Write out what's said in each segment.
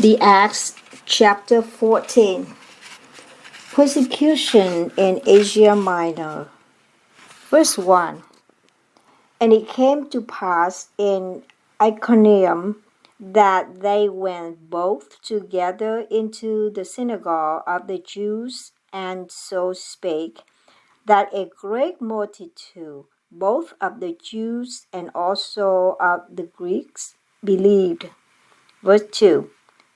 The Acts chapter 14. Persecution in Asia Minor. Verse 1. And it came to pass in Iconium that they went both together into the synagogue of the Jews, and so spake, that a great multitude, both of the Jews and also of the Greeks, believed. Verse 2.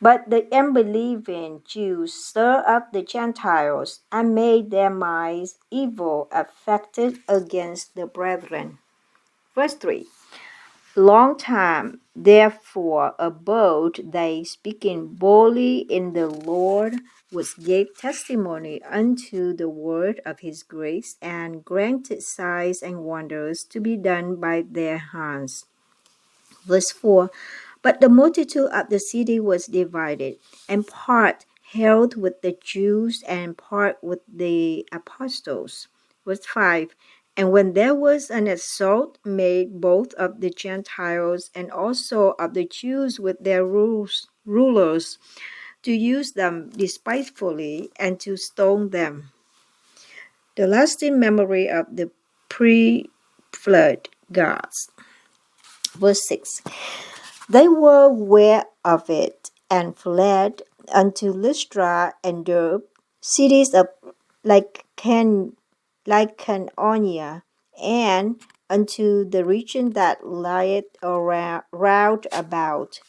But the unbelieving Jews stirred up the Gentiles, and made their minds evil affected against the brethren. Verse 3. Long time therefore abode they, speaking boldly in the Lord, which gave testimony unto the word of his grace, and granted signs and wonders to be done by their hands. Verse 4. But the multitude of the city was divided, and part held with the Jews, and part with the apostles. Verse 5. And when there was an assault made both of the Gentiles and also of the Jews with their rulers, to use them despitefully and to stone them. The lasting memory of the pre-flood gods. Verse 6. They were aware of it, and fled unto Lystra and Derbe, cities of Lycaonia, and unto the region that lieth round about.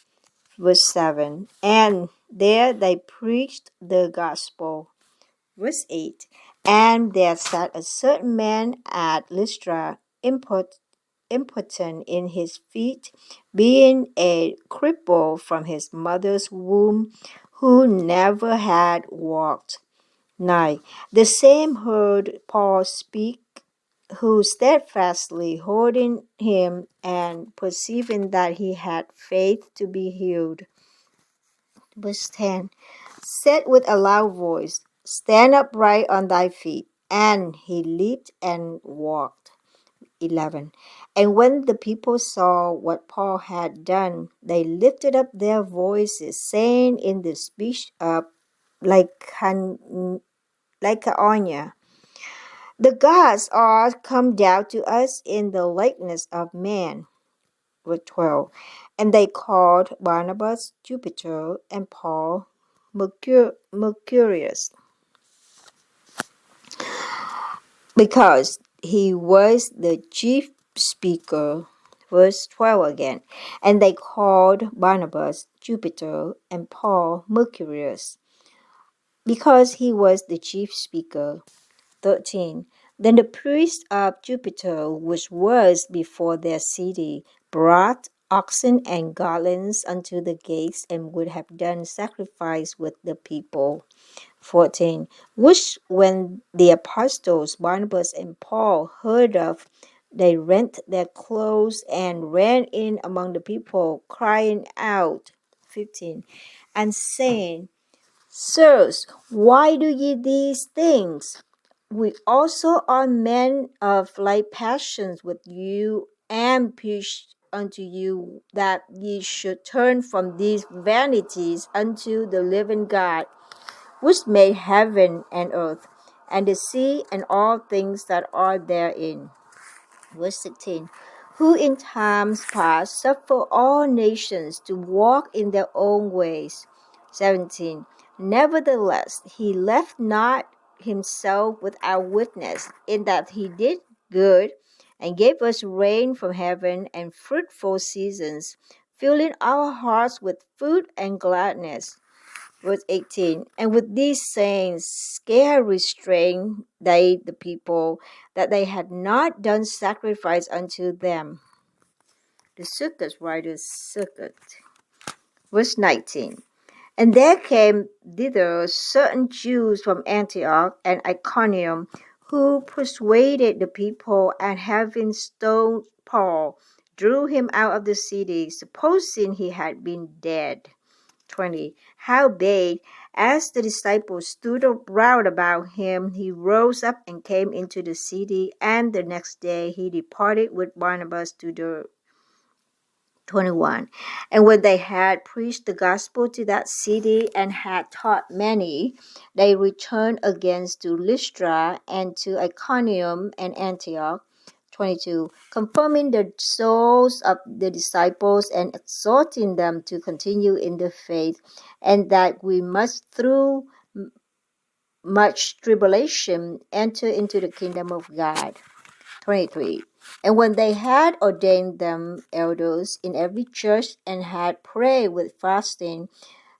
Verse 7. And there they preached the gospel. Verse 8. And there sat a certain man at Lystra, impotent in his feet, being a cripple from his mother's womb, who never had walked. 9. The same heard Paul speak, who steadfastly holding him, and perceiving that he had faith to be healed. Verse 10. Said with a loud voice, Stand upright on thy feet. And he leaped and walked. 11. And when the people saw what Paul had done, they lifted up their voices, saying in the speech of Lycaonia, The gods are come down to us in the likeness of man. Verse 12. And they called Barnabas Jupiter, and Paul Mercurius, because he was the chief speaker. Verse 12 again. And they called Barnabas Jupiter, and Paul Mercurius, because he was the chief speaker. 13. Then the priest of Jupiter, which was before their city, brought oxen and garlands unto the gates, and would have done sacrifice with the people. 14. Which when the apostles Barnabas and Paul heard of, they rent their clothes and ran in among the people, crying out. 15. And saying, Sirs, why do ye these things? We also are men of like passions with you, and preach unto you that ye should turn from these vanities unto the living God, which made heaven and earth, and the sea, and all things that are therein. Verse 16. Who in times past suffered all nations to walk in their own ways. 17. Nevertheless, he left not himself without witness, in that he did good, and gave us rain from heaven and fruitful seasons, filling our hearts with food and gladness. Verse 18. And with these sayings scarce restrained they the people, that they had not done sacrifice unto them. The circuit riders circuit. Verse 19. And there came thither certain Jews from Antioch and Iconium, who persuaded the people, and having stoned Paul, drew him out of the city, supposing he had been dead. 20. Howbeit, as the disciples stood round about him, he rose up and came into the city, and the next day he departed with Barnabas to Derbe. 21. And when they had preached the gospel to that city and had taught many, they returned again to Lystra and to Iconium and Antioch. 22. Confirming the souls of the disciples and exhorting them to continue in the faith, and that we must through much tribulation enter into the kingdom of God. 23. And when they had ordained them elders in every church and had prayed with fasting,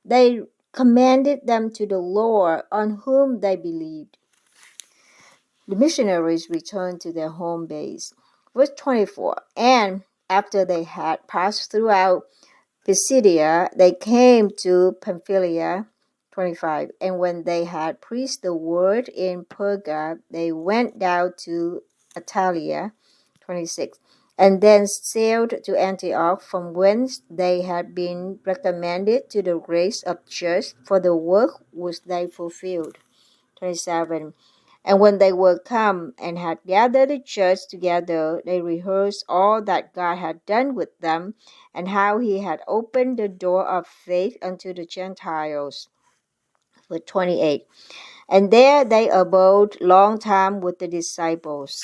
they commended them to the Lord on whom they believed. The missionaries returned to their home base. Verse 24. And after they had passed throughout Pisidia, they came to Pamphylia. 25. And when they had preached the word in Perga, they went down to Atalia. 26. And then sailed to Antioch, from whence they had been recommended to the grace of church for the work which they fulfilled. 27. And when they were come and had gathered the church together, they rehearsed all that God had done with them, and how he had opened the door of faith unto the Gentiles. Verse 28. And there they abode long time with the disciples.